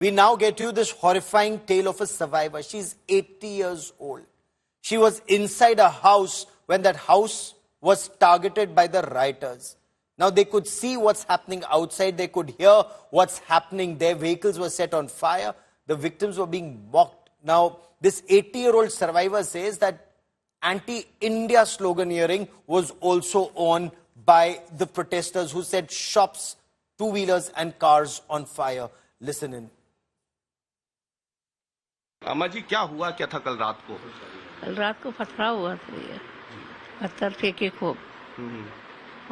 We now get to this horrifying tale of a survivor. She's 80 years old. She was inside a house when that house was targeted by the rioters. Now they could see what's happening outside. They could hear what's happening. Their vehicles were set on fire. The victims were being mocked. Now this 80-year-old survivor says that anti-India sloganeering was also on by the protesters who set shops, two-wheelers and cars on fire. Listen in. अम्मा जी क्या हुआ क्या था कल रात को? कल रात को पथराव हुआ था ये, पत्थर फेंके खूब।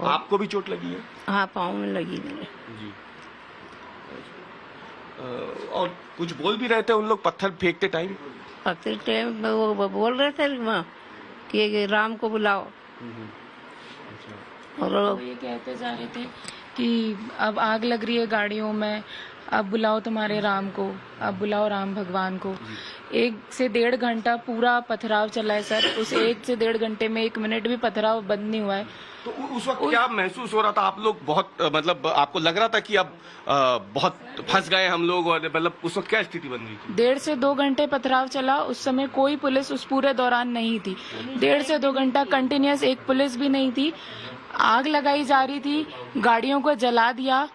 आपको भी चोट लगी है? हाँ, पाँव में लगी मेरे। जी। और कुछ बोल भी रहे थे उन लोग पत्थर फेंकते टाइम? फेंकते टाइम वो बोल रहे थे वहाँ कि राम को बुलाओ। और वो ये कहते जा रहे थे कि अब आग लग रही है गाड़ियों में, अब बुलाओ तुम्हारे राम को, अब बुलाओ राम भगवान को। 1 से 1.5 घंटा पूरा पथराव चला है सर। उस 1 से 1.5 घंटे में 1 मिनट भी पथराव बंद नहीं हुआ है। तो उस वक्त क्या महसूस हो रहा था? आप लोग बहुत मतलब आपको लग रहा था कि अब बहुत फंस गए हम लोग, और मतलब उस वक्त क्या स्थिति बन रही थी? 1.5 से 2 घंटे पथराव चला। उस समय कोई पुलिस उस पूरे दौरान नहीं थी। 1.5 से 2 घंटा कंटिन्यूअस एक पुलिस भी नहीं थी। आग लगाई जा रही थी, गाड़ियों को जला दिया,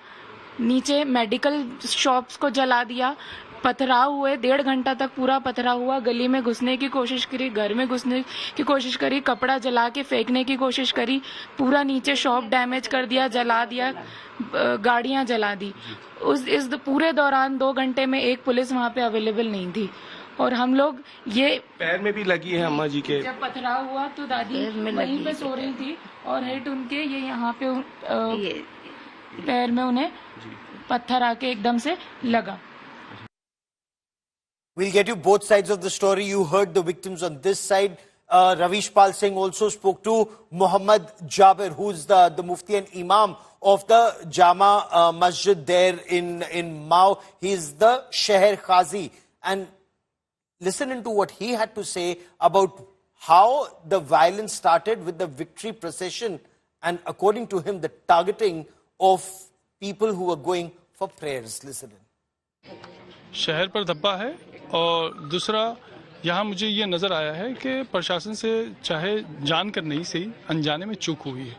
नीचे मेडिकल शॉप्स को जला दिया। पथराव हुए 1.5 घंटा तक पूरा पथराव हुआ। गली में घुसने की कोशिश करी, घर में घुसने की कोशिश करी, कपड़ा जला के फेंकने की कोशिश करी, पूरा नीचे शॉप डैमेज कर दिया, जला दिया, गाड़ियां जला दी। इस पूरे दौरान 2 घंटे में एक पुलिस वहां पे अवेलेबल नहीं थी। और हम लोग ये पैर में भी लगी है अम्मा जी के। जब पथराव हुआ तो दादी वहीं पे सो रही थी और हिट उनके ये यहाँ पे पैर में उन्हें पत्थर आके एकदम से लगा। We'll get you both sides of the story. You heard the victims on this side. Ravish Pal Singh also spoke to Muhammad Jabir, who's the Mufti and Imam of the Jama Masjid there in Mhow. He's the Sheher Qazi. And listen into what he had to say about how the violence started with the victory procession and, according to him, the targeting of people who were going for prayers. Listen in. शहर पर धब्बा है, और दूसरा यहाँ मुझे ये नज़र आया है कि प्रशासन से चाहे जानकर नहीं सही अनजाने में चूक हुई है।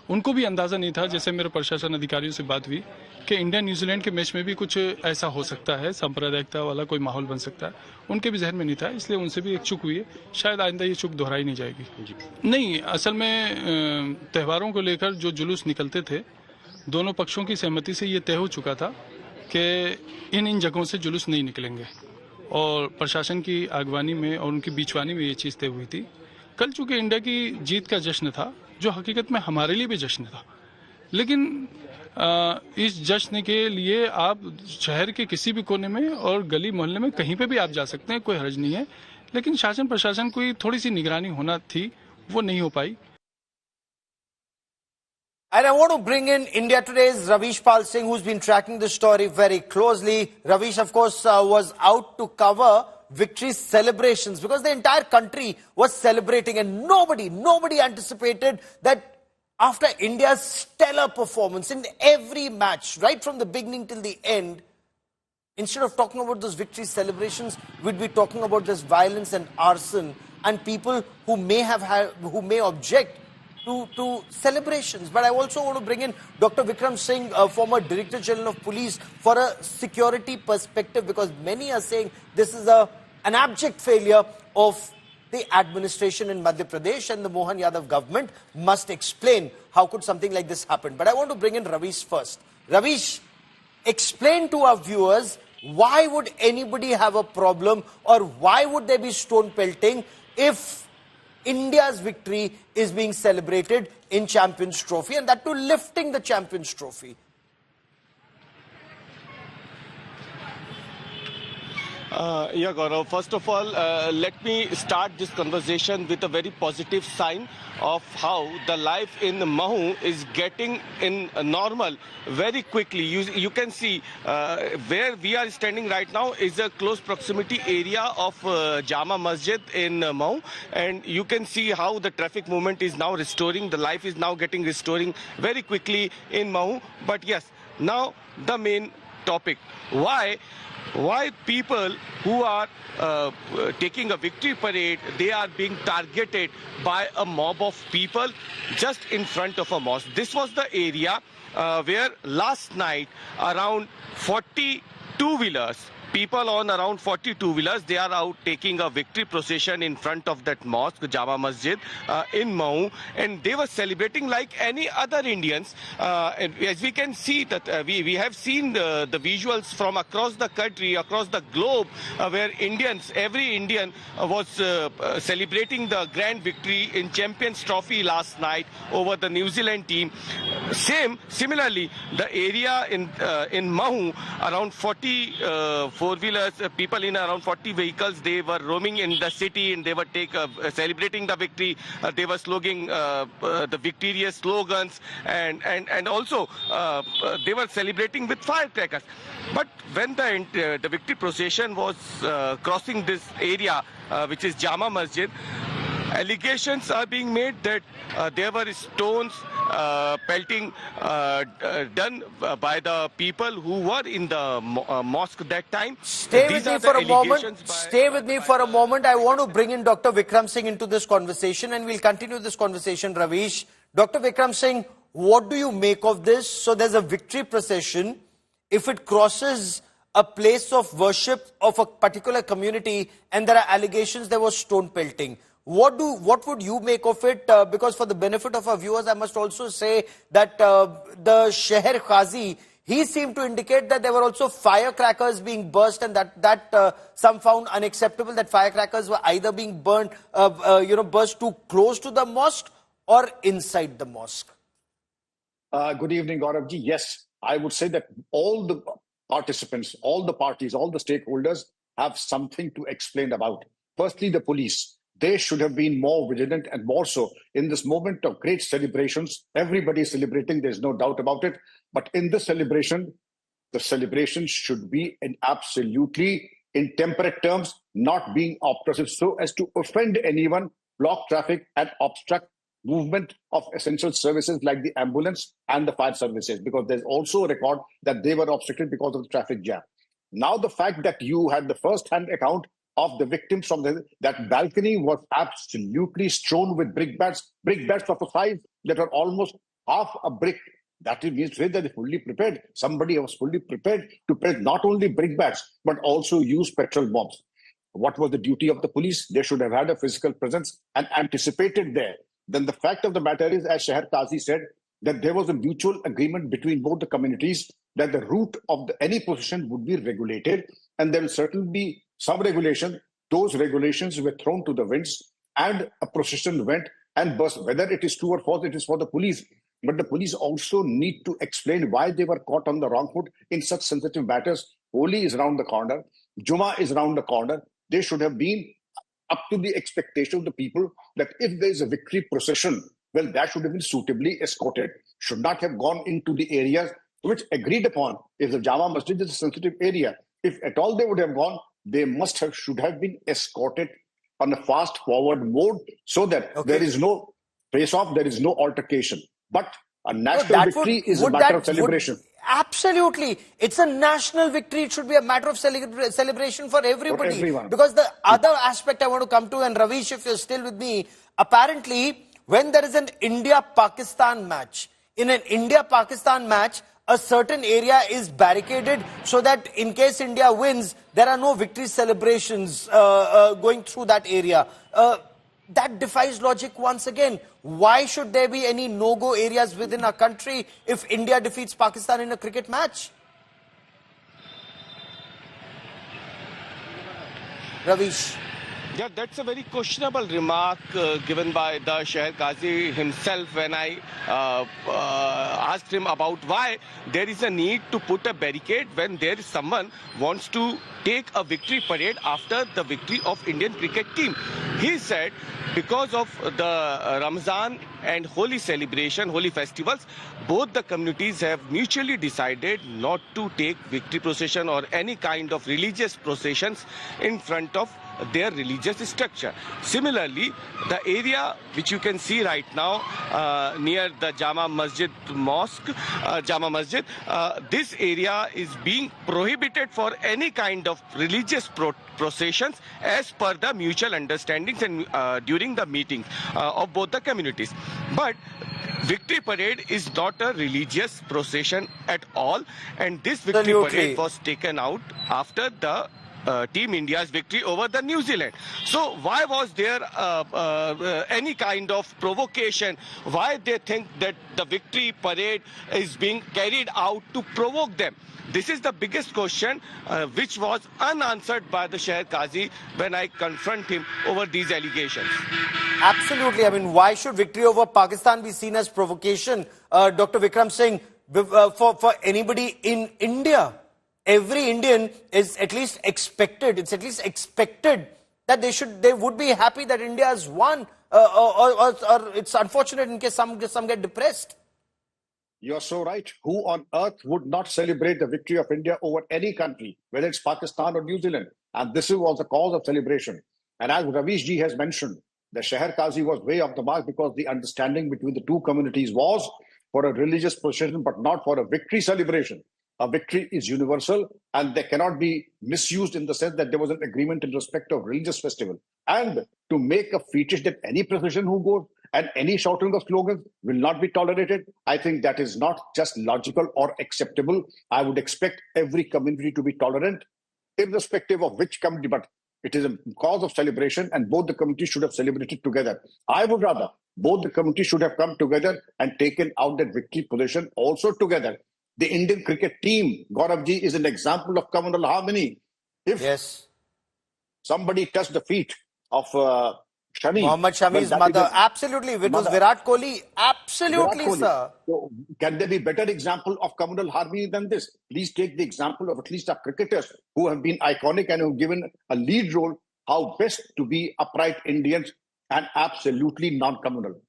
उनको भी अंदाज़ा नहीं था, जैसे मेरे प्रशासन अधिकारियों से बात हुई, कि इंडिया न्यूजीलैंड के मैच में भी कुछ ऐसा हो सकता है, सांप्रदायिकता वाला कोई माहौल बन सकता है। उनके भी जहन में नहीं था, इसलिए उनसे भी एक चूक हुई है। शायद आइंदा ये चूक दोहराई नहीं जाएगी। नहीं, असल में त्योहारों को लेकर जो जुलूस निकलते थे, दोनों पक्षों की सहमति से ये तय हो चुका था कि इन जगहों से जुलूस नहीं निकलेंगे, और प्रशासन की आगवानी में और उनकी बीचवानी में ये चीज़ तय हुई थी। कल चूँकि इंडिया की जीत का जश्न था, जो हकीकत में हमारे लिए भी जश्न था, लेकिन इस जश्न के लिए आप शहर के किसी भी कोने में और गली मोहल्ले में कहीं पे भी आप जा सकते हैं, कोई हर्ज नहीं है। लेकिन शासन प्रशासन की थोड़ी सी निगरानी होना थी, वो नहीं हो पाई। And I want to bring in India Today's Ravish Pal Singh, who's been tracking the story very closely. Ravish, of course, was out to cover victory celebrations because the entire country was celebrating, and nobody anticipated that after India's stellar performance in every match, right from the beginning till the end, instead of talking about those victory celebrations, we'd be talking about this violence and arson and people who may object to celebrations. But I also want to bring in Dr. Vikram Singh, former Director General of Police, for a security perspective, because many are saying this is an abject failure of the administration in Madhya Pradesh, and the Mohan Yadav government must explain how could something like this happen. But I want to bring in Ravish first. Ravish, explain to our viewers, why would anybody have a problem, or why would there be stone pelting if India's victory is being celebrated in Champions Trophy, and that too lifting the Champions Trophy? Yeah, Gaurav. First of all, let me start this conversation with a very positive sign of how the life in Mhow is getting in normal very quickly. You can see where we are standing right now is a close proximity area of Jama Masjid in Mhow, and you can see how the traffic movement is now restoring. The life is now getting restoring very quickly in Mhow. But yes, now the main topic. Why why people who are taking a victory parade, they are being targeted by a mob of people just in front of a mosque. This was the area where last night around 40 two-wheelers, people on around 40 two-wheelers, they are out taking a victory procession in front of that mosque, Jama Masjid in Mhow, and they were celebrating like any other Indians. And as we can see that we have seen the visuals from across the country, across the globe, where Indians, every Indian was celebrating the grand victory in Champions Trophy last night over the New Zealand team. Similarly, the area in Mhow, around 40 four-wheelers, people in around 40 vehicles, they were roaming in the city and they were celebrating the victory. They were slogging the victorious slogans and also they were celebrating with firecrackers. But when the victory procession was crossing this area, which is Jama Masjid, allegations are being made that there were stones, pelting done by the people who were in the mosque that time. Stay with me for a moment. Stay with me for a moment. I want to bring in Dr. Vikram Singh into this conversation, and we'll continue this conversation, Ravish. Dr. Vikram Singh, what do you make of this? So there's a victory procession. If it crosses a place of worship of a particular community and there are allegations there was stone pelting, what would you make of it? Because for the benefit of our viewers, I must also say that the Sheher Qazi, he seemed to indicate that there were also firecrackers being burst, and that some found unacceptable, that firecrackers were either being burnt, burst too close to the mosque or inside the mosque. Good evening, Gaurav ji. Yes, I would say that all the participants, all the parties, all the stakeholders have something to explain about. Firstly, the police. They should have been more vigilant and more so in this moment of great celebrations. Everybody is celebrating, there's no doubt about it. But in this celebration, the celebration should be in absolutely in temperate terms, not being oppressive so as to offend anyone, block traffic and obstruct movement of essential services like the ambulance and the fire services, because there's also a record that they were obstructed because of the traffic jam. Now, the fact that you had the first-hand account of the victims from that balcony was absolutely strewn with brickbats of a size that are almost half a brick. That means that they're fully prepared. Somebody was fully prepared to press not only brickbats, but also use petrol bombs. What was the duty of the police? They should have had a physical presence and anticipated there. Then the fact of the matter is, as Sheher Qazi said, that there was a mutual agreement between both the communities that the route of any procession would be regulated, and there will certainly be some regulation. Those regulations were thrown to the winds and a procession went and burst. Whether it is true or false, it is for the police. But the police also need to explain why they were caught on the wrong foot in such sensitive matters. Holi is around the corner. Juma is around the corner. They should have been up to the expectation of the people that if there is a victory procession, well, that should have been suitably escorted. Should not have gone into the areas which agreed upon. If the Jama Masjid is a sensitive area, if at all they would have gone, they should have been escorted on a fast forward mode so that there is no face-off, there is no altercation. But a national victory is a matter of celebration. Absolutely. It's a national victory. It should be a matter of celebration for everybody. For everyone. Because the other aspect I want to come to, and Ravish, if you're still with me, apparently when there is an India-Pakistan match, in an India-Pakistan match, a certain area is barricaded so that in case India wins, there are no victory celebrations going through that area. That defies logic once again. Why should there be any no-go areas within our country if India defeats Pakistan in a cricket match? Ravish. Yeah, that's a very questionable remark given by the Sheher Qazi himself when I asked him about why there is a need to put a barricade when there is someone wants to take a victory parade after the victory of Indian cricket team. He said because of the Ramzan and Holi celebration, Holi festivals, both the communities have mutually decided not to take victory procession or any kind of religious processions in front of their religious religious structure. Similarly, the area which you can see right now near the Jama Masjid mosque, Jama Masjid, this area is being prohibited for any kind of religious processions as per the mutual understandings and during the meetings of both the communities. But Victory Parade is not a religious procession at all, and this Victory Parade was taken out after the Team India's victory over the New Zealand. So why was there any kind of provocation? Why they think that the Victory Parade is being carried out to provoke them? This is the biggest question which was unanswered by the Sheher Qazi when I confront him over these allegations. Absolutely. I mean, why should victory over Pakistan be seen as provocation? Dr. Vikram Singh, for anybody in India, every Indian is at least expected, it's at least expected that they would be happy that India has won, or it's unfortunate in case some get depressed. You're so right. Who on earth would not celebrate the victory of India over any country, whether it's Pakistan or New Zealand? And this was the cause of celebration. And as Ravish ji has mentioned, the Sheher Qazi was way off the mark because the understanding between the two communities was for a religious procession, but not for a victory celebration. A victory is universal and they cannot be misused in the sense that there was an agreement in respect of religious festival. And to make a fetish that any procession who goes and any shouting of slogans will not be tolerated, I think that is not just logical or acceptable. I would expect every community to be tolerant, irrespective of which community, but it is a cause of celebration and both the communities should have celebrated together. I would rather both the communities should have come together and taken out that victory procession also together. The Indian cricket team, Gaurav ji, is an example of communal harmony. If somebody touched the feet of Shami, Mohammad Shami's mother, absolutely. It was Virat Kohli, absolutely, Virat Kohli. Sir. So, can there be better example of communal harmony than this? Please take the example of at least our cricketers who have been iconic and who have given a lead role, how best to be upright Indians and absolutely non-communal.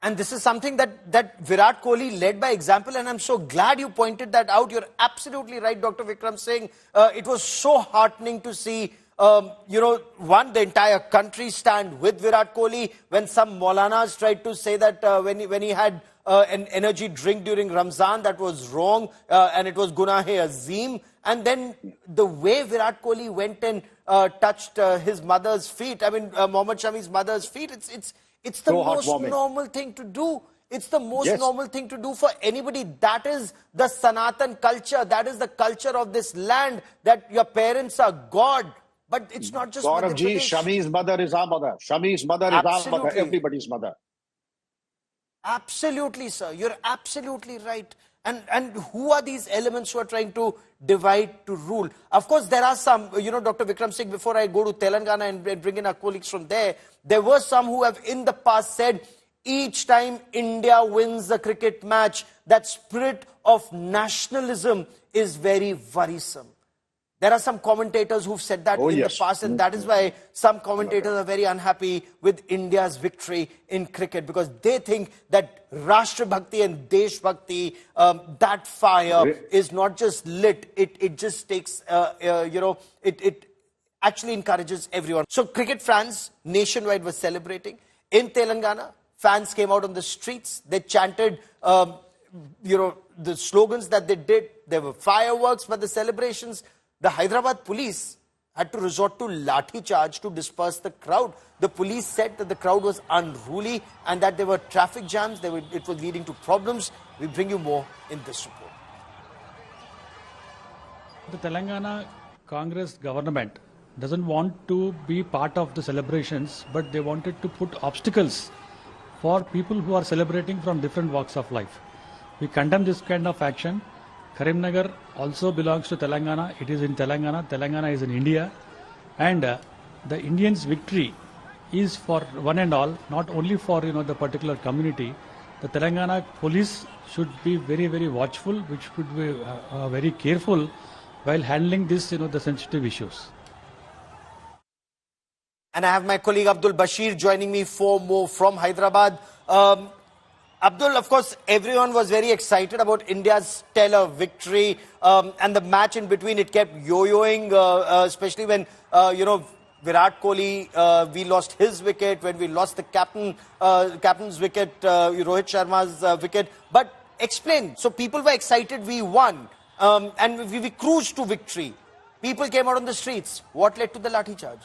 And this is something that Virat Kohli led by example, and I'm so glad you pointed that out. You're absolutely right, Dr. Vikram Singh. It was so heartening to see, the entire country stand with Virat Kohli when some Maulanas tried to say that when he had an energy drink during Ramzan, that was wrong and it was Gunah-e-Azim. And then the way Virat Kohli went and touched his mother's feet, I mean, Mohammad Shami's mother's feet, it's the most normal thing to do. It's the most normal thing to do for anybody. That is the Sanatan culture. That is the culture of this land, that your parents are God. But it's not just Gaurav ji, Shami's mother is our mother. Shami's mother is our mother, everybody's mother. Absolutely, sir. You're absolutely right. And who are these elements who are trying to divide to rule? Of course, there are some, Dr. Vikram Singh, before I go to Telangana and bring in our colleagues from there were some who have in the past said, each time India wins a cricket match, that spirit of nationalism is very worrisome. There are some commentators who've said that in the past, and that is why some commentators are very unhappy with India's victory in cricket, because they think that Rashtra Bhakti and Desh Bhakti, that fire is not just lit, it just takes, it actually encourages everyone. So cricket fans nationwide were celebrating. In Telangana, fans came out on the streets, they chanted, the slogans that they did. There were fireworks for the celebrations. The Hyderabad police had to resort to lathi charge to disperse the crowd. The police said that the crowd was unruly and that there were traffic jams, it was leading to problems. We bring you more in this report. The Telangana Congress government doesn't want to be part of the celebrations, but they wanted to put obstacles for people who are celebrating from different walks of life. We condemn this kind of action. Karimnagar also belongs to Telangana. It is in Telangana. Telangana is in India. And the Indians' victory is for one and all, not only for the particular community. The Telangana police should be very, very watchful, which should be very careful while handling this, the sensitive issues. And I have my colleague Abdul Bashir joining me for more from Hyderabad. Abdul, of course, everyone was very excited about India's stellar victory, and the match in between, it kept yo-yoing, especially when, Virat Kohli, we lost his wicket, when we lost the captain's wicket, Rohit Sharma's wicket. But explain. So people were excited, we won, and we cruised to victory. People came out on the streets. What led to the lathi charge?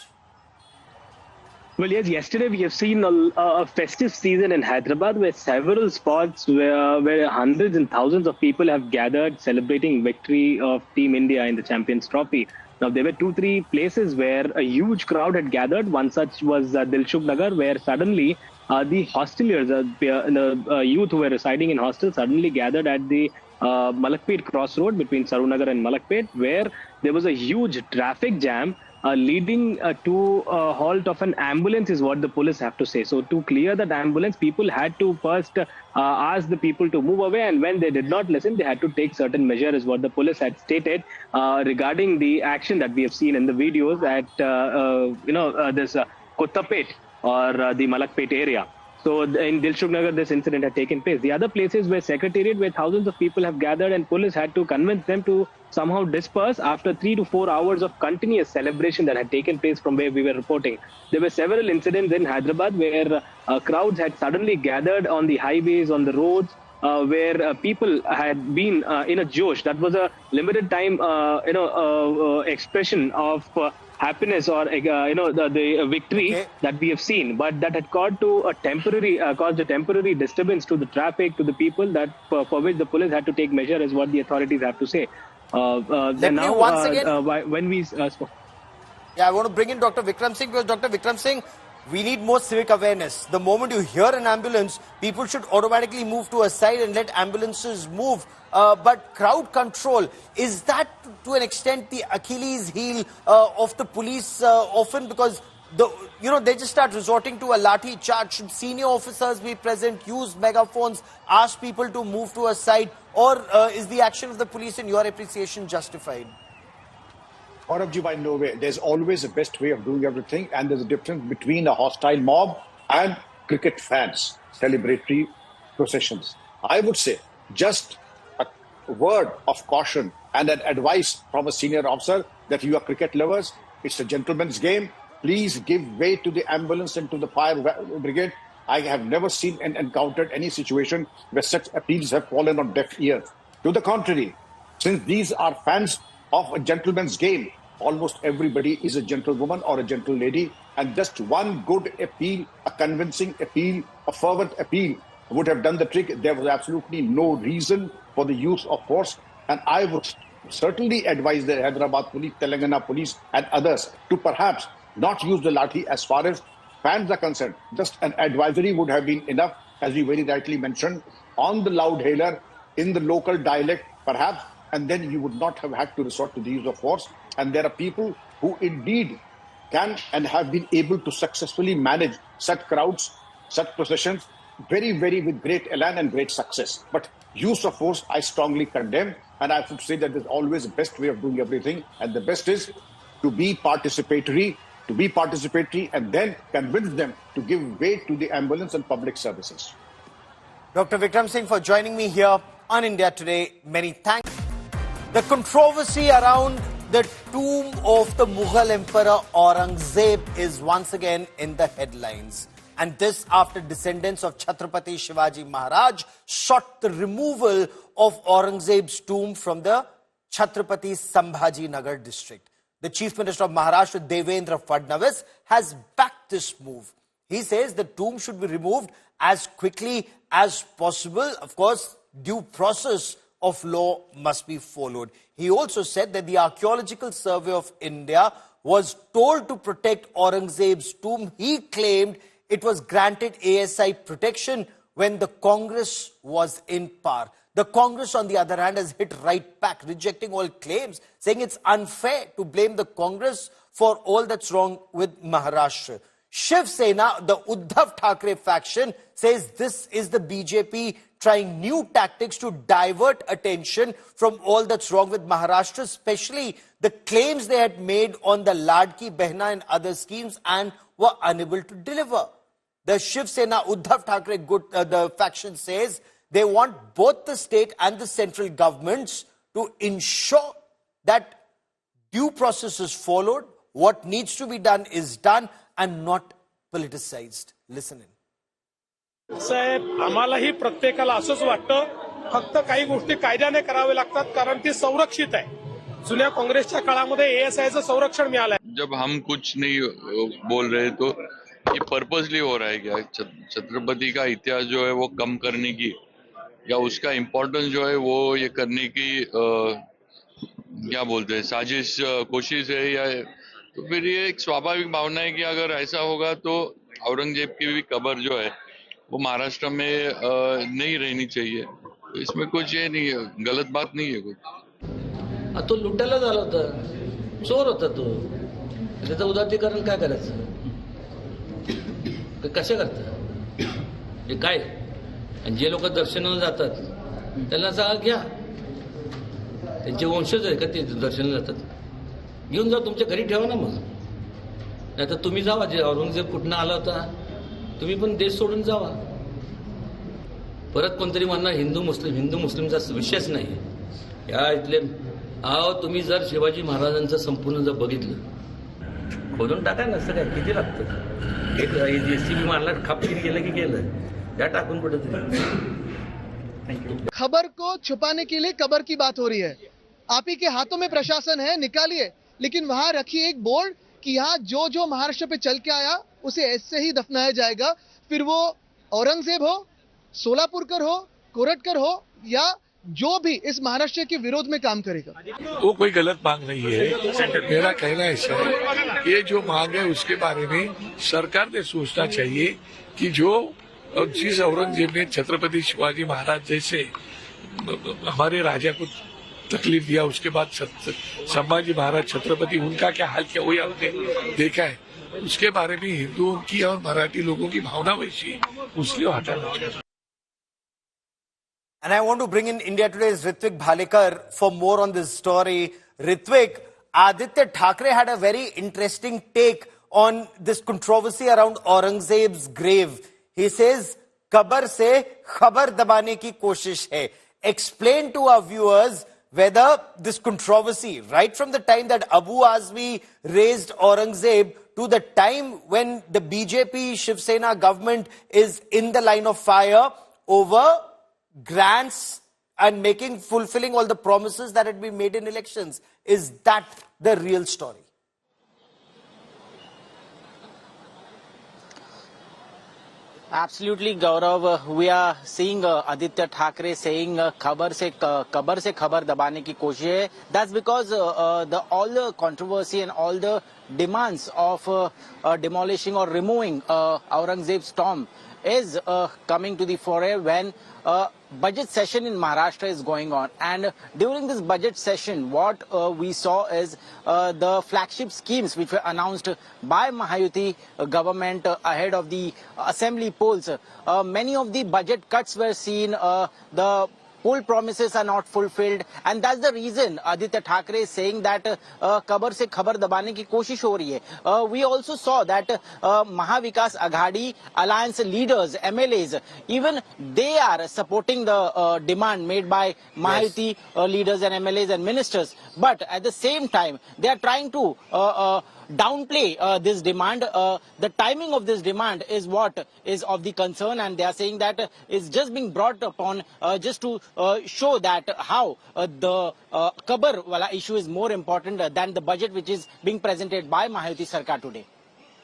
Well, yes, yesterday we have seen a festive season in Hyderabad where several spots where hundreds and thousands of people have gathered celebrating victory of Team India in the Champions Trophy. Now, there were 2-3 places where a huge crowd had gathered. One such was Dilshuk Nagar, where suddenly the hosteliers, the youth who were residing in hostels, suddenly gathered at the Malakpet crossroad between Sarunagar and Malakpet, where there was a huge traffic jam leading to a halt of an ambulance, is what the police have to say. So to clear that ambulance, people had to first ask the people to move away, and when they did not listen, they had to take certain measures, is what the police had stated regarding the action that we have seen in the videos at this Kottapet or the Malakpet area. So in Dilshuk Nagar, this incident had taken place. The other places were Secretariat, where thousands of people have gathered, and police had to convince them to somehow disperse after 3 to 4 hours of continuous celebration that had taken place from where we were reporting. There were several incidents in Hyderabad where crowds had suddenly gathered on the highways, on the roads, where people had been in a josh. That was a limited time, expression of happiness or the victory that we have seen, but that had caused a temporary disturbance to the traffic, to the people, that for which the police had to take measure, is what the authorities have to say. Let me once again, when we spoke. I want to bring in Dr. Vikram Singh, because Dr. Vikram Singh, we need more civic awareness. The moment you hear an ambulance, people should automatically move to a side and let ambulances move. But crowd control, is that to an extent the Achilles heel of the police often? Because they just start resorting to a lathi charge. Should senior officers be present, use megaphones, ask people to move to a side, or is the action of the police, in your appreciation, justified? Gauravji, by no way. There's always a best way of doing everything, and there's a difference between a hostile mob and cricket fans, celebratory processions. I would say just a word of caution and an advice from a senior officer that you are cricket lovers. It's a gentleman's game. Please give way to the ambulance and to the fire brigade. I have never seen and encountered any situation where such appeals have fallen on deaf ears. To the contrary, since these are fans of a gentleman's game, almost everybody is a gentlewoman or a gentle lady, and just one good appeal, a convincing appeal, a fervent appeal would have done the trick. There was absolutely no reason for the use of force, and I would certainly advise the Hyderabad police, Telangana police and others to perhaps not use the lathi as far as fans are concerned. Just an advisory would have been enough, as we very rightly mentioned, on the loud hailer, in the local dialect perhaps, and then you would not have had to resort to the use of force. And there are people who indeed can and have been able to successfully manage such crowds, such processions, very, very with great elan and great success. But use of force, I strongly condemn. And I would say that there's always the best way of doing everything. And the best is to be participatory, and then convince them to give way to the ambulance and public services. Dr. Vikram Singh, for joining me here on India Today. Many thanks. The controversy around the tomb of the Mughal Emperor Aurangzeb is once again in the headlines. And this after descendants of Chhatrapati Shivaji Maharaj sought the removal of Aurangzeb's tomb from the Chhatrapati Sambhaji Nagar district. The Chief Minister of Maharashtra, Devendra Fadnavis, has backed this move. He says the tomb should be removed as quickly as possible. Of course, due process of law must be followed. He also said that the Archaeological Survey of India was told to protect Aurangzeb's tomb. He claimed it was granted ASI protection when the Congress was in power. The Congress, on the other hand, has hit right back, rejecting all claims, saying it's unfair to blame the Congress for all that's wrong with Maharashtra. Shiv Sena, the Uddhav Thackeray faction, says this is the BJP trying new tactics to divert attention from all that's wrong with Maharashtra, especially the claims they had made on the Ladki Behna and other schemes and were unable to deliver. The Shiv Sena Uddhav Thackeray the faction says they want both the state and the central governments to ensure that due process is followed, what needs to be done is done and not politicized. Listen in. साहेब आम्हालाही प्रत्येकाला असंच वाटतं फक्त काही गोष्टी कायद्याने करावे लागतात कारण ती संरक्षित आहे जुन्या काँग्रेसच्या काळामध्ये एएसआयचं संरक्षण मिळालंय जब हम कुछ नहीं बोल रहे तो ये पर्पसली हो रहा है क्या छत्रपति का इतिहास जो है वो कम करने की या उसका इम्पोर्टेंस जो है वो ये करने की क्या बोलते हैं साजिश कोशिश है या तो फिर ये एक स्वाभाविक भावना है कि अगर ऐसा होगा तो औरंगजेब की भी कब्र जो है वो महाराष्ट्र में नहीं रहनी चाहिए तो इसमें कुछ ये नहीं है गलत बात नहीं है कुछ तो लुटायला झाला होता चोर होता तो त्याचं उदात्तीकरण काय करायचं कसे करतात हे काय आणि जे लोक दर्शनाला जातात त्यांना सांगा घ्या त्यांचे वंशज आहे का ते दर्शनाला जातात घेऊन जा तुमच्या घरी ठेवा ना मग नाही तर तुम्ही जावा जे औरंगजेब कुठनं आला होता तुम्ही पण देश सोडून जावा परत कोणतरी म्हणणार हिंदू मुस्लिमचा विषयच नाही या इथले तुम्ही जर शिवाजी महाराजांचं संपूर्ण जर बघितलं खोदून टाकाय नसतं काय किती लागतं एक जेसीबी मारला खापकीर गेलं की गेलं त्या टाकून कुठेतरी खबर को छुपाने के लिए कब्र की बात हो रही है आप ही के हाथों में प्रशासन है निकालिए लेकिन वहां रखिए एक बोर्ड कि यहाँ जो जो महाराष्ट्र पे चल के आया उसे ऐसे ही दफनाया जाएगा फिर वो औरंगजेब हो सोलापुरकर हो कोरटकर हो या जो भी इस महाराष्ट्र के विरोध में काम करेगा वो कोई गलत मांग नहीं है मेरा कहना ऐसा है ये जो मांग है उसके बारे में सरकार ने सोचना चाहिए कि जो जिस औरंगजेब ने छत्रपति शिवाजी महाराज जैसे हमारे राजा को तकलीफ दिया उसके बाद संभाजी महाराज छत्रपति उनका क्या हाल किया वो हमने देखा है उसके बारे में हिंदुओं की और मराठी लोगों की भावना वैसी है उसलिए हटाना चाहिए And I want to bring in India Today's Ritvik Bhalekar for more on this story. Ritvik, Aditya Thackeray had a very interesting take on this controversy around Aurangzeb's grave. He says, "Kabar se khabar dabane ki koshish hai." Explain to our viewers whether this controversy, right from the time that Abu Azmi raised Aurangzeb to the time when the BJP Shiv Sena government is in the line of fire over grants and fulfilling all the promises that had been made in elections. Is that the real story? Absolutely, Gaurav. We are seeing Aditya Thackeray saying kabar se khabar dabane ki koshish hai. That's because all the controversy and all the demands of demolishing or removing Aurangzeb's tomb is coming to the fore when budget session in Maharashtra is going on, and during this budget session what we saw is the flagship schemes which were announced by Mahayuti government ahead of the assembly polls. Many of the budget cuts were seen, the poll promises are not fulfilled, and that's the reason Aditya Thackeray is saying that kabar se khabar dabane ki koshish ho rahi hai. We also saw that Mahavikas Aghadi alliance leaders, MLAs, even they are supporting the demand made by Mahayuti leaders and MLAs and ministers, but at the same time they are trying to downplay this demand. The timing of this demand is what is of the concern, and they are saying that it's just being brought upon just to show that how the Kabar wala issue is more important than the budget which is being presented by Mahayuti Sarkar today.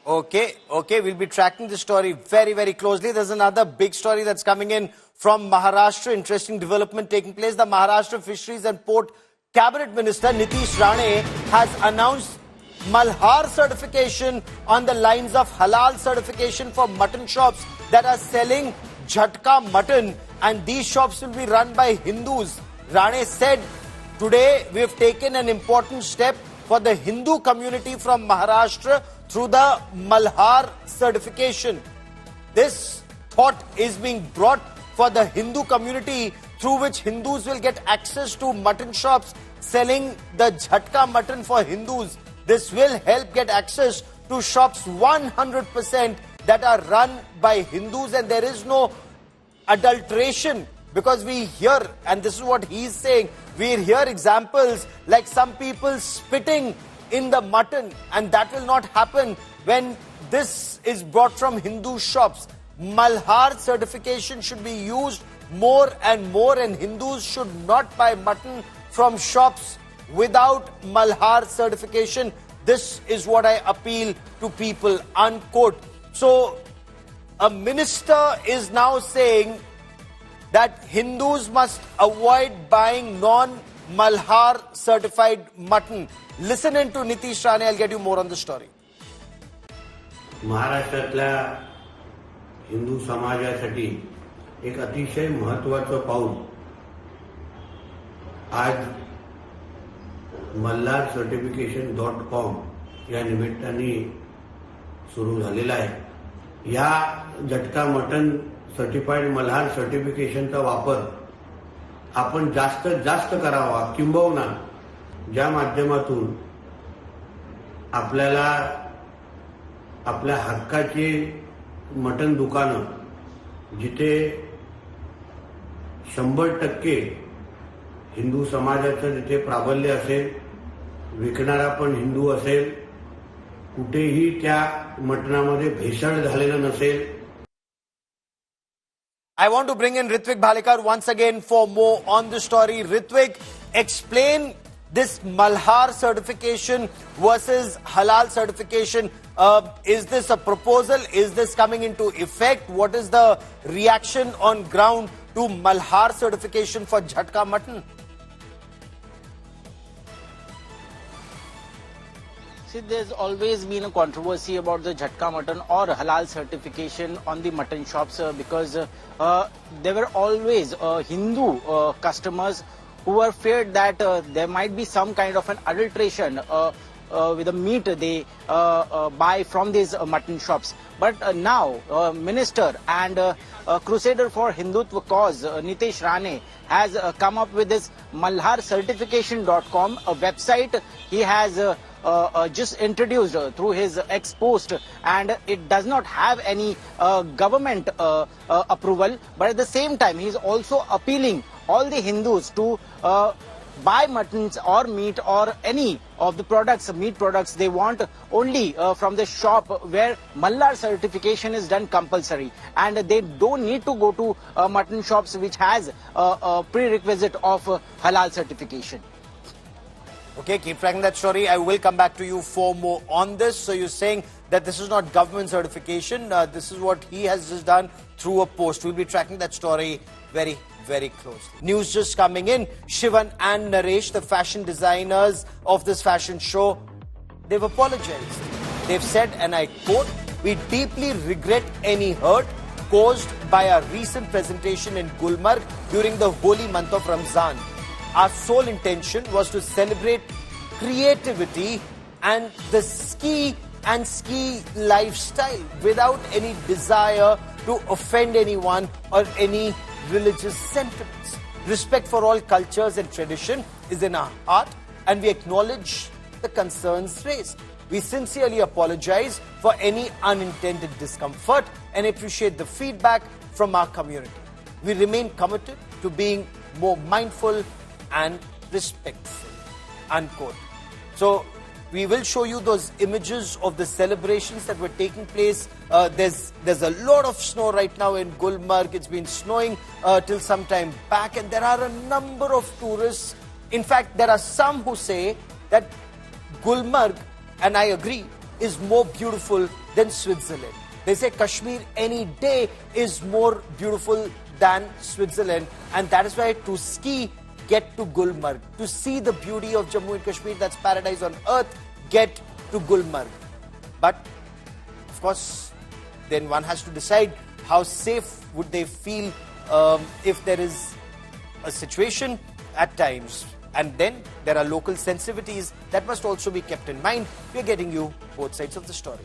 Okay, we'll be tracking this story very, very closely. There's another big story that's coming in from Maharashtra. Interesting development taking place. The Maharashtra Fisheries and Port Cabinet Minister Nitish Rane has announced Malhar certification on the lines of halal certification for mutton shops that are selling jhatka mutton, and these shops will be run by Hindus. Rane said, "Today we have taken an important step for the Hindu community from Maharashtra through the Malhar certification." This thought is being brought for the Hindu community, through which Hindus will get access to mutton shops selling the jhatka mutton for Hindus. This will help get access to shops 100% that are run by Hindus, and there is no adulteration, because we hear, and this is what he is saying, we hear examples like some people spitting in the mutton, and that will not happen when this is brought from Hindu shops. Malhar certification should be used more and more, and Hindus should not buy mutton from shops without Malhar certification. This is what I appeal to people, unquote. So a minister is now saying that Hindus must avoid buying non-Malhar certified mutton. Listen in to Nitish Rane. I'll get you more on the story. महाराष्ट्रातल्या हिंदू समाजासाठी एक अतिशय महत्त्वाचं पाऊल आज malharcertification.com या निमित्ताने सुरू झालेला आहे। या झटका मटन सर्टिफाइड मल्हार सर्टिफिकेशनचा वापर आपण जास्तीत जास्त करावा, किंबहुना ज्या माध्यमातून आपल्याला आपल्या हक्काचे मटन दुकानं जिथे 100% हिंदू समाजाचं जिथे प्राबल्य असेल, विकणारा पण हिंदू असेल, कुठेही त्या मटनामध्ये भेसळ झालेलं नसेल. I want to bring in Ritvik Bhalekar once again for more on the story. Ritvik, explain this Malhar certification versus halal certification. Is this a proposal? Is this coming into effect? What is the reaction on ground to Malhar certification for Jhatka mutton? See, there's always been a controversy about the Jhatka mutton or halal certification on the mutton shops because there were always Hindu customers who were feared that there might be some kind of an adulteration with the meat they buy from these mutton shops. But now, Minister and Crusader for Hindutva cause, Nitish Rane, has come up with this malharcertification.com, a website he has just introduced through his X post, and it does not have any government approval, but at the same time he is also appealing all the Hindus to buy muttons or meat or any of the products, meat products they want only from the shop where Malhar certification is done compulsory, and they don't need to go to mutton shops which has a prerequisite of halal certification. Okay, keep tracking that story. I will come back to you for more on this. So you're saying that this is not government certification. This is what he has just done through a post. We'll be tracking that story very closely. News just coming in. Shivan and Naresh, the fashion designers of this fashion show, they've apologized. They've said, and I quote, "We deeply regret any hurt caused by our recent presentation in Gulmarg during the holy month of Ramzan. Our sole intention was to celebrate creativity and the ski lifestyle without any desire to offend anyone or any religious sentiments. Respect for all cultures and tradition is in our heart, and we acknowledge the concerns raised. We sincerely apologize for any unintended discomfort and appreciate the feedback from our community. We remain committed to being more mindful and respectful," unquote. So we will show you those images of the celebrations that were taking place. There's a lot of snow right now in Gulmarg. It's been snowing till some time back, and there are a number of tourists. In fact, there are some who say that Gulmarg, and I agree, is more beautiful than Switzerland. They say Kashmir any day is more beautiful than Switzerland, and that is why to ski, get to Gulmarg. To see the beauty of Jammu and Kashmir, that's paradise on earth, get to Gulmarg. But, of course, then one has to decide how safe would they feel if there is a situation at times. And then there are local sensitivities that must also be kept in mind. We are getting you both sides of the story.